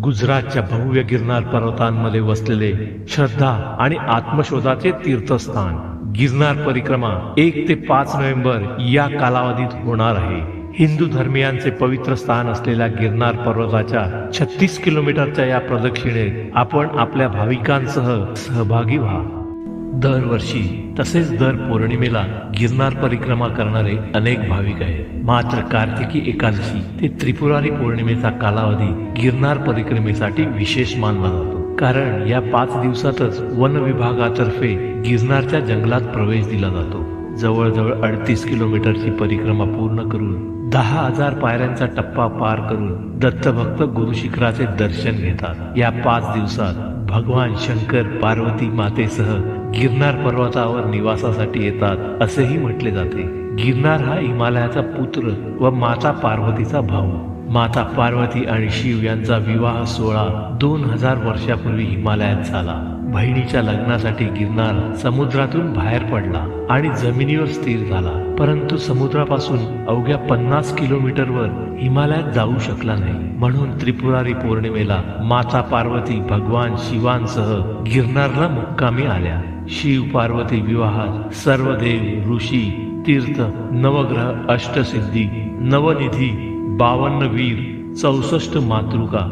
गुजरातच्या भव्य गिरनार पर्वतांमध्ये वसलेले श्रद्धा आणि आत्मशोधाचे तीर्थस्थान गिरनार परिक्रमा 1 ते 5 नोव्हेंबर या कालावधीत होणार आहे. हिंदू धर्मियांचे पवित्र स्थान असलेल्या गिरनार पर्वताच्या 36 किलोमीटरच्या या प्रदक्षिणेत आपण आपल्या भाविकांसह सहभागी व्हा. दरवर्षी तसेच दर पौर्णिमेला गिरनार परिक्रमा करणारे अनेक भाविक आहेत. मात्र कार्तिकी एकादशी ते त्रिपुरारी पौर्णिमेचा कालावधी गिरनार परिक्रमेसाठी विशेष मानला जातो. कारण या 5 दिवसातच वन विभागातर्फे गिरनारच्या जंगलात प्रवेश दिला जातो. जवळजवळ 38 किलोमीटरची परिक्रमा पूर्ण करून 10,000 पायऱ्यांचा टप्पा पार करून दत्तभक्त गुरुशिखराचे दर्शन घेतात. या 5 दिवसात भगवान शंकर पार्वती मातेसह गिरनार पर्वतावर निवासासाठी येतात असेही म्हटले जाते. गिरनार हा हिमालयाचा पुत्र व माता पार्वतीचा भाऊ. माता पार्वती आणि शिव यांचा विवाह सोहळा 2000 वर्षापूर्वी हिमालयात झाला. बहिणीच्या लग्नासाठी गिरनार समुद्रातून बाहेर पडला आणि जमिनीवर स्थिर झाला. परंतु समुद्रापासून अवघ्या 50 किलोमीटरवर हिमालयात जाऊ शकला नाही. म्हणून त्रिपुरारी पौर्णिमेला माता पार्वती भगवान शिवांसह गिरनारला मुक्कामी आल्या. शिव पार्वती विवाहात सर्व देव, ऋषी, तीर्थ, नवग्रह, अष्टसिद्धी, नवनिधी, 52 वीर, 64 मातृका